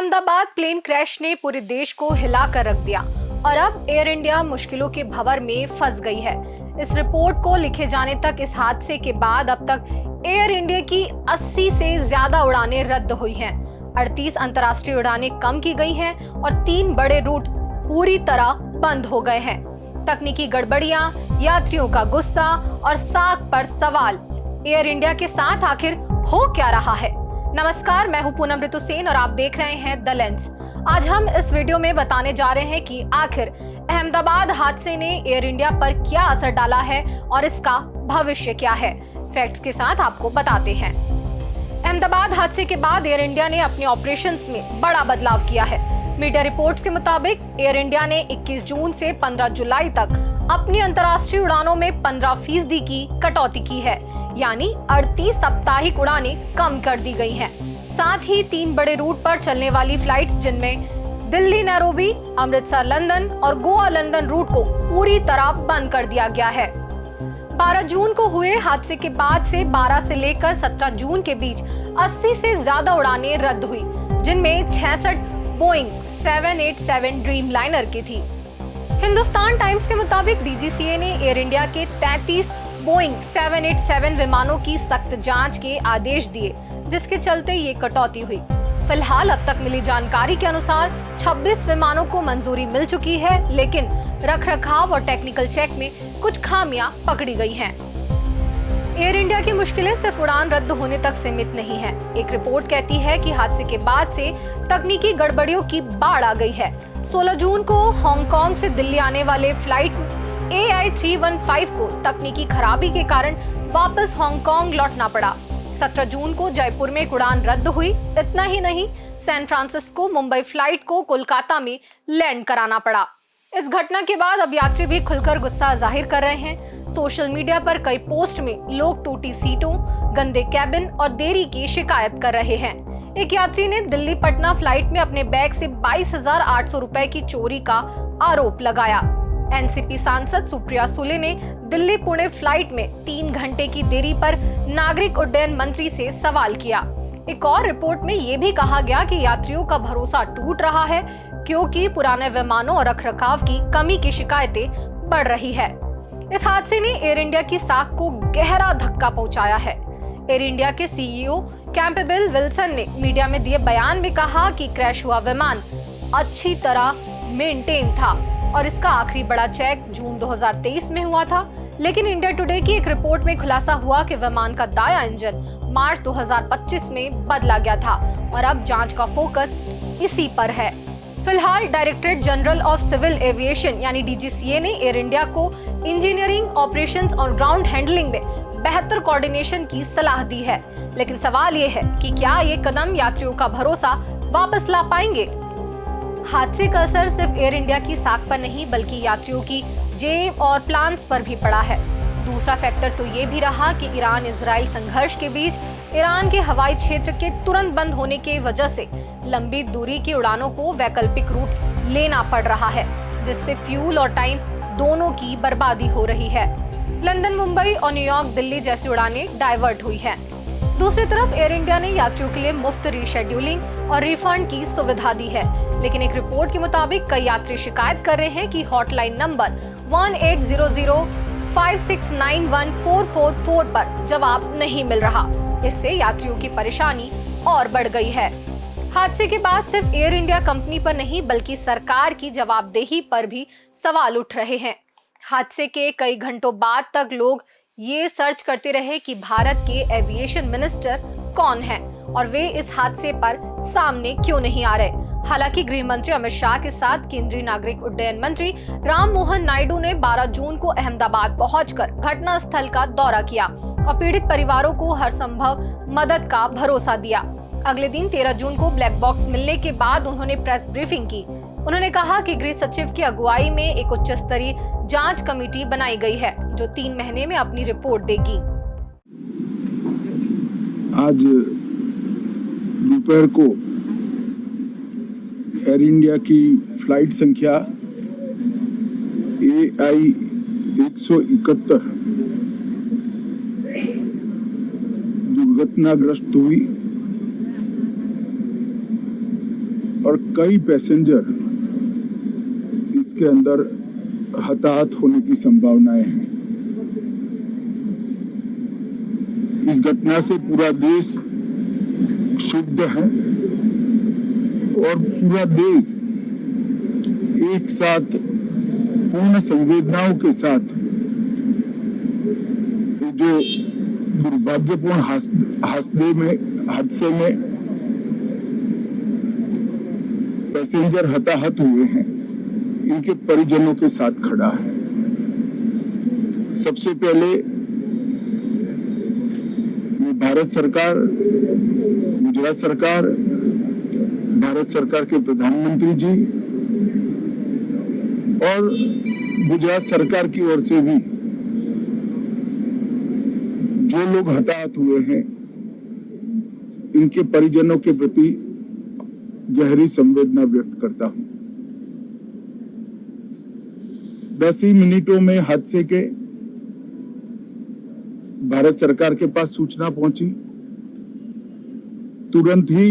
Ahmedabad plane crash ने पूरे देश को हिला कर रख दिया और अब एयर इंडिया मुश्किलों के भंवर में फंस गई है। इस रिपोर्ट को लिखे जाने तक इस हादसे के बाद अब तक एयर इंडिया की 80 से ज्यादा उड़ानें रद्द हुई हैं। 38 अंतर्राष्ट्रीय उड़ानें कम की गई हैं और 3 बड़े रूट पूरी तरह बंद हो गए हैं। तकनीकी गड़बड़ियां, यात्रियों का गुस्सा और साख पर सवाल, एयर इंडिया के साथ आखिर हो क्या रहा है। नमस्कार, मैं हूं पूनम ऋतु सेन और आप देख रहे हैं द लेंस। आज हम इस वीडियो में बताने जा रहे हैं कि आखिर अहमदाबाद हादसे ने एयर इंडिया पर क्या असर डाला है और इसका भविष्य क्या है। फैक्ट्स के साथ आपको बताते हैं। अहमदाबाद हादसे के बाद एयर इंडिया ने अपने ऑपरेशंस में बड़ा बदलाव किया है। मीडिया रिपोर्ट्स के मुताबिक एयर इंडिया ने 21 जून से 15 जुलाई तक अपनी अंतर्राष्ट्रीय उड़ानों में 15% की कटौती की है, यानी 38 साप्ताहिक उड़ानें कम कर दी गई हैं। साथ ही 3 बड़े रूट पर चलने वाली फ्लाइट्स, जिनमें दिल्ली नैरोबी, अमृतसर लंदन और गोवा लंदन रूट को पूरी तरह बंद कर दिया गया है। 12 जून को हुए हादसे के बाद से 12 से लेकर 17 जून के बीच 80 से ज्यादा उड़ानें रद्द हुई, जिनमें 66 बोइंग 787 ड्रीम लाइनर की थी। हिंदुस्तान टाइम्स के मुताबिक डीजीसीए ने एयर इंडिया के 33 बोइंग 787 विमानों की सख्त जांच के आदेश दिए, जिसके चलते ये कटौती हुई। फिलहाल अब तक मिली जानकारी के अनुसार 26 विमानों को मंजूरी मिल चुकी है, लेकिन रखरखाव और टेक्निकल चेक में कुछ खामियां पकड़ी गई हैं। एयर इंडिया की मुश्किलें सिर्फ उड़ान रद्द होने तक सीमित नहीं है। एक रिपोर्ट कहती है कि हादसे के बाद से तकनीकी गड़बड़ियों की बाढ़ आ गई है। 16 जून को हांगकांग से दिल्ली आने वाले फ्लाइट AI315 को तकनीकी खराबी के कारण वापस हांगकांग लौटना पड़ा। 17 जून को जयपुर में एक उड़ान रद्द हुई। इतना ही नहीं, सैन फ्रांसिस्को मुंबई फ्लाइट को कोलकाता में लैंड कराना पड़ा। इस घटना के बाद अब यात्री भी खुलकर गुस्सा जाहिर कर रहे हैं। सोशल मीडिया पर कई पोस्ट में लोग टूटी सीटों, गंदे कैबिन और देरी की शिकायत कर रहे हैं। एक यात्री ने दिल्ली पटना फ्लाइट में अपने बैग से 22,800 रुपए की चोरी का आरोप लगाया। एनसीपी सांसद सुप्रिया सुले ने दिल्ली पुणे फ्लाइट में 3 घंटे की देरी पर नागरिक उड्डयन मंत्री से सवाल किया। एक और रिपोर्ट में ये भी कहा गया कि यात्रियों का भरोसा टूट रहा है, क्योंकि पुराने विमानों और रखरखाव की कमी की शिकायतें बढ़ रही है। इस हादसे ने एयर इंडिया की साख को गहरा धक्का पहुंचाया है। एयर इंडिया के सीईओ कैंपबेल विल्सन ने मीडिया में दिए बयान में कहा कि क्रैश हुआ विमान अच्छी तरह मेंटेन था और इसका आखिरी बड़ा चेक जून 2023 में हुआ था। लेकिन इंडिया टुडे की एक रिपोर्ट में खुलासा हुआ कि विमान का दायां इंजन मार्च 2025 में बदला गया था और अब जांच का फोकस इसी पर है। फिलहाल directorate general of civil aviation यानी डीजीसीए ने एयर इंडिया को इंजीनियरिंग, ऑपरेशंस और ग्राउंड हैंडलिंग में बेहतर कोऑर्डिनेशन की सलाह दी है। लेकिन सवाल ये है कि क्या ये कदम यात्रियों का भरोसा वापस ला पाएंगे। हादसे का असर सिर्फ एयर इंडिया की साख पर नहीं, बल्कि यात्रियों की जेब और प्लान्स पर भी पड़ा है। दूसरा फैक्टर तो ये भी रहा कि ईरान इजराइल संघर्ष के बीच ईरान के हवाई क्षेत्र के तुरंत बंद होने की वजह से लंबी दूरी की उड़ानों को वैकल्पिक रूट लेना पड़ रहा है, जिससे फ्यूल और टाइम दोनों की बर्बादी हो रही है। लंदन, मुंबई और न्यूयॉर्क, दिल्ली जैसी उड़ानें डाइवर्ट हुई हैं। दूसरी तरफ एयर इंडिया ने यात्रियों के लिए मुफ्त रीशेड्यूलिंग और रिफंड की सुविधा दी है। लेकिन एक रिपोर्ट के मुताबिक कई यात्री शिकायत कर रहे हैं कि हॉटलाइन नंबर 1800-5691-444 पर जवाब नहीं मिल रहा। इससे यात्रियों की परेशानी और बढ़ गई है। हादसे के बाद सिर्फ एयर इंडिया कंपनी पर नहीं, बल्कि सरकार की जवाबदेही पर भी सवाल उठ रहे हैं। हादसे के कई घंटों बाद तक लोग ये सर्च करते रहे कि भारत के एविएशन मिनिस्टर कौन हैं और वे इस हादसे पर सामने क्यों नहीं आ रहे। हालांकि गृह मंत्री अमित शाह के साथ केंद्रीय नागरिक उड्डयन मंत्री राम मोहन नायडू ने 12 जून को अहमदाबाद पहुंचकर घटना स्थल का दौरा किया और पीड़ित परिवारों को हर संभव मदद का भरोसा दिया। अगले दिन 13 जून को ब्लैक बॉक्स मिलने के बाद उन्होंने प्रेस ब्रीफिंग की। उन्होंने कहा कि गृह सचिव की अगुवाई में एक उच्च स्तरीय जांच कमेटी बनाई गई है, जो 3 महीने में अपनी रिपोर्ट देगी। आज दोपहर को एयर इंडिया की फ्लाइट संख्या AI171 दुर्घटनाग्रस्त हुई और कई पैसेंजर इसके अंदर हताहत होने की संभावनाएं हैं। इस घटना से पूरा देश क्षुब्ध है और पूरा देश एक साथ पूर्ण संवेदनाओं के साथ जो दुर्भाग्यपूर्ण हादसे में पैसेंजर हताहत हुए हैं, इनके परिजनों के साथ खड़ा है। सबसे पहले मैं भारत सरकार, गुजरात सरकार, भारत सरकार के प्रधानमंत्री जी और गुजरात सरकार की ओर से भी जो लोग हताहत हुए हैं, इनके परिजनों के प्रति गहरी संवेदना व्यक्त करता हूं। 10 ही मिनटों में हादसे के भारत सरकार के पास सूचना पहुंची। तुरंत ही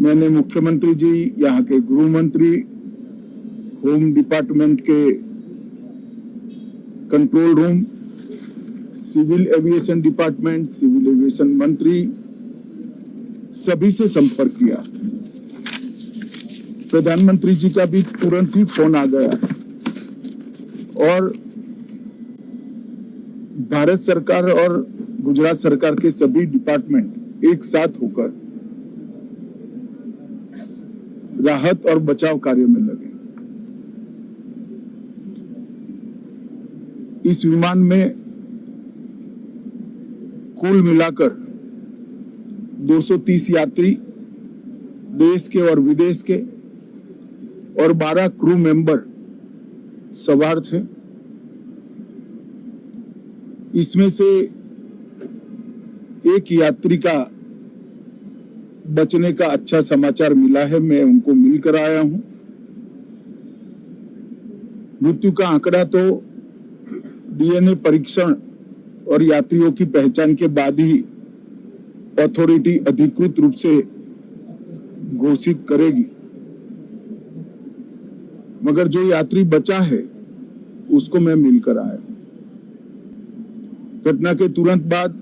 मैंने मुख्यमंत्री जी, यहाँ के गृह मंत्री, होम डिपार्टमेंट के control room, civil aviation department, civil aviation मंत्री, सभी से संपर्क किया। प्रधानमंत्री जी का भी तुरंत ही फोन आ गया और भारत सरकार और गुजरात सरकार के सभी डिपार्टमेंट एक साथ होकर राहत और बचाव कार्य में लगे। इस विमान में कुल मिलाकर 230 यात्री देश के और विदेश के और 12 क्रू मेंबर सवार थे। इसमें से एक यात्री का बचने का अच्छा समाचार मिला है, मैं उनको मिलकर आया हूं। मृत्यु का आंकड़ा तो डीएनए परीक्षण और यात्रियों की पहचान के बाद ही अथॉरिटी अधिकृत रूप से घोषित करेगी, मगर जो यात्री बचा है उसको मैं मिलकर आया हूं। घटना के तुरंत बाद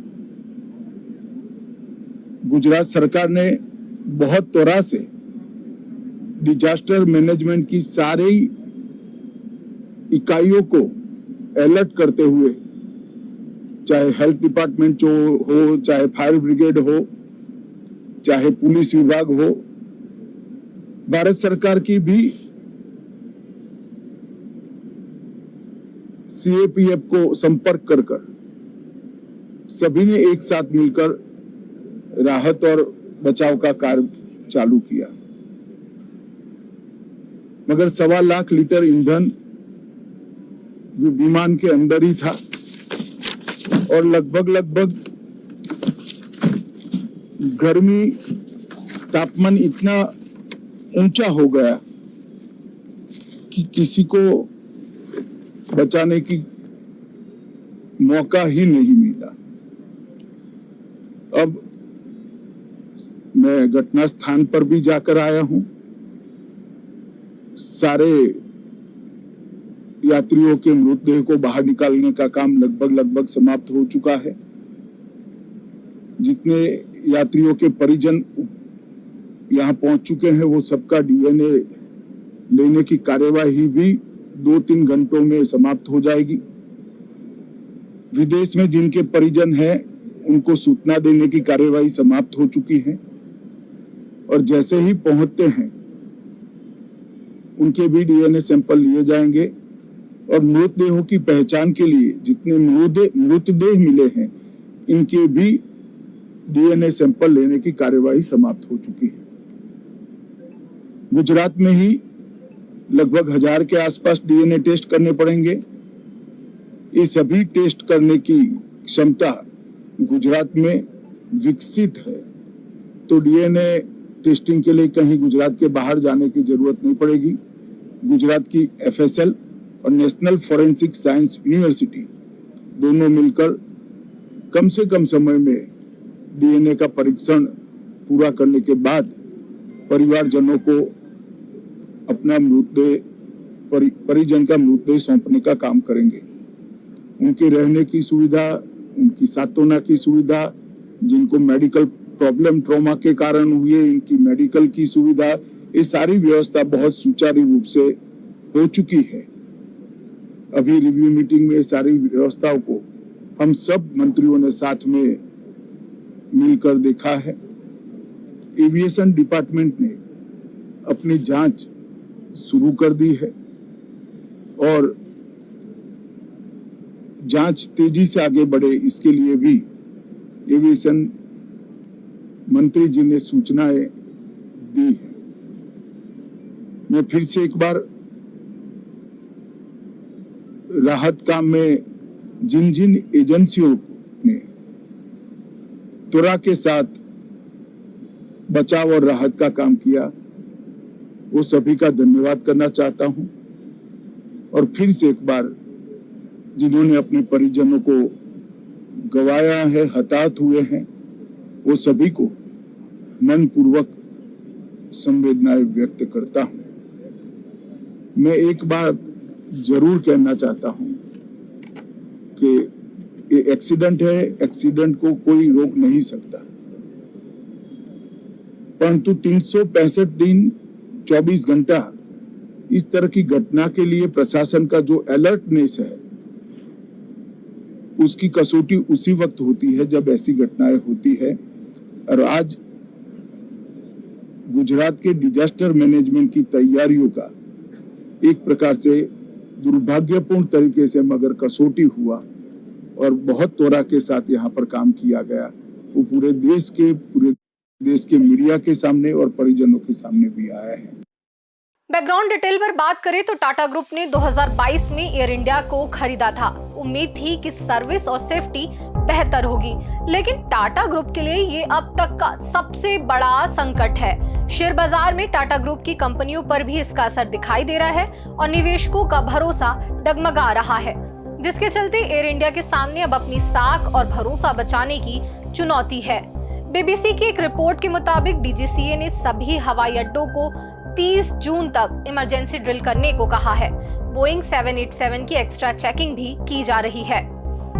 गुजरात सरकार ने बहुत त्वरा से डिजास्टर मैनेजमेंट की सारी इकाइयों को अलर्ट करते हुए, चाहे हेल्थ डिपार्टमेंट जो हो, चाहे फायर ब्रिगेड हो, चाहे पुलिस विभाग हो, भारत सरकार की भी सीएपीएफ को संपर्क कर सभी ने एक साथ मिलकर राहत और बचाव का कार्य चालू किया। मगर 1.25 लाख लीटर ईंधन जो विमान के अंदर ही था और लगभग गर्मी, तापमान इतना ऊंचा हो गया कि किसी को बचाने की मौका ही नहीं मिला। अब मैं घटना स्थान पर भी जाकर आया हूं। सारे यात्रियों के मृतदेह को बाहर निकालने का काम लगभग समाप्त हो चुका है। जितने यात्रियों के परिजन यहां पहुंच चुके हैं, वो सबका डीएनए लेने की कार्यवाही भी 2-3 घंटों में समाप्त हो जाएगी। विदेश में जिनके परिजन हैं, उनको सूचना देने की कार्यवाही समाप्त हो चुकी है और जैसे ही पहुंचते हैं उनके भी डीएनए सैंपल लिए जाएंगे और मृतदेहों की पहचान के लिए जितने मृतदेह मिले हैं, इनके भी डीएनए सैंपल लेने की कार्यवाही समाप्त हो चुकी है। गुजरात में ही लगभग 1000 के आसपास डीएनए टेस्ट करने पड़ेंगे। ये सभी टेस्ट करने की क्षमता गुजरात में विकसित है, तो डीएनए टेस्टिंग के लिए कहीं गुजरात के बाहर जाने की जरूरत नहीं पड़ेगी। गुजरात की एफएसएल और नेशनल फॉरेंसिक साइंस यूनिवर्सिटी दोनों मिलकर कम से कम समय में डीएनए का परीक्षण पूरा करने के बाद परिवारजनों को अपना मृतदेह परिजन का मृतदेह सौंपने का काम करेंगे। उनके रहने की सुविधा, उनकी सांत्वना की सुविधा, जिनको मेडिकल प्रॉब्लम ट्रॉमा के कारण हुए इनकी मेडिकल की सुविधा, ये सारी व्यवस्था बहुत सुचारू रूप से हो चुकी है। अभी रिव्यू मीटिंग में सारी व्यवस्थाओं को हम सब मंत्रियों ने साथ में मिलकर देखा है। एविएशन डिपार्टमेंट ने अपनी जांच शुरू कर दी है और जांच तेजी से आगे बढ़े इसके लिए भी एविएशन मंत्री जी ने सूचनाएं दी है। मैं फिर से एक बार राहत काम में जिन जिन एजेंसियों ने त्वरा के साथ बचाव और राहत का काम किया, वो सभी का धन्यवाद करना चाहता हूं। और फिर से एक बार जिन्होंने अपने परिजनों को गंवाया है, हताहत हुए हैं, वो सभी को मनपूर्वक संवेदनाएं व्यक्त करता हूं। मैं एक बात जरूर कहना चाहता हूं कि ये एक्सीडेंट है, एक्सीडेंट को कोई रोक नहीं सकता, परंतु 365 दिन 24 घंटा इस तरह की घटना के लिए प्रशासन का जो अलर्टनेस है, उसकी कसौटी उसी वक्त होती है जब ऐसी घटनाएं होती है। और आज गुजरात के डिजास्टर मैनेजमेंट की तैयारियों का एक प्रकार से दुर्भाग्यपूर्ण तरीके से मगर कसौटी हुआ और बहुत त्वरा के साथ यहाँ पर काम किया गया, वो पूरे देश के मीडिया के सामने और परिजनों के सामने भी आया है। बैकग्राउंड डिटेल पर बात करें तो टाटा ग्रुप ने 2022 में एयर इंडिया को खरीदा था। उम्मीद थी कि सर्विस और सेफ्टी बेहतर होगी, लेकिन टाटा ग्रुप के लिए ये अब तक का सबसे बड़ा संकट है। शेयर बाजार में टाटा ग्रुप की कंपनियों पर भी इसका असर दिखाई दे रहा है और निवेशकों का भरोसा डगमगा रहा है, जिसके चलते एयर इंडिया के सामने अब अपनी साख और भरोसा बचाने की चुनौती है। बीबीसी की एक रिपोर्ट के मुताबिक डीजीसीए ने सभी हवाई अड्डों को 30 जून तक इमरजेंसी ड्रिल करने को कहा है। बोइंग 787 की एक्स्ट्रा चेकिंग भी की जा रही है,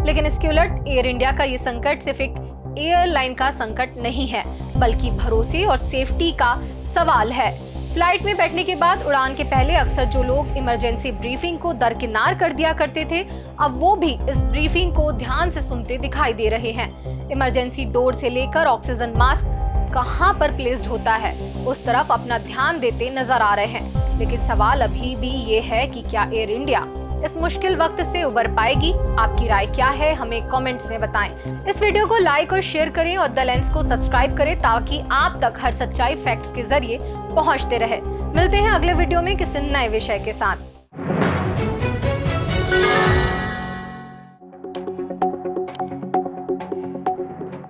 लेकिन इसके उलट एयर इंडिया का ये संकट सिर्फ एक एयरलाइन का संकट नहीं है, बल्कि भरोसे और सेफ्टी का सवाल है। फ्लाइट में बैठने के बाद उड़ान के पहले अक्सर जो लोग इमरजेंसी ब्रीफिंग को दरकिनार कर दिया करते थे, अब वो भी इस ब्रीफिंग को ध्यान से सुनते दिखाई दे रहे हैं। इमरजेंसी डोर से लेकर ऑक्सीजन मास्क कहां पर प्लेस्ड होता है, उस तरफ अपना ध्यान देते नजर आ रहे हैं। लेकिन सवाल अभी भी ये है कि क्या एयर इंडिया इस मुश्किल वक्त से उबर पाएगी? आपकी राय क्या है, हमें कमेंट्स में बताएं। इस वीडियो को लाइक और शेयर करें और द लेंस को सब्सक्राइब करें ताकि आप तक हर सच्चाई फैक्ट्स के जरिए पहुंचते रहे। मिलते हैं अगले वीडियो में किसी नए विषय के साथ।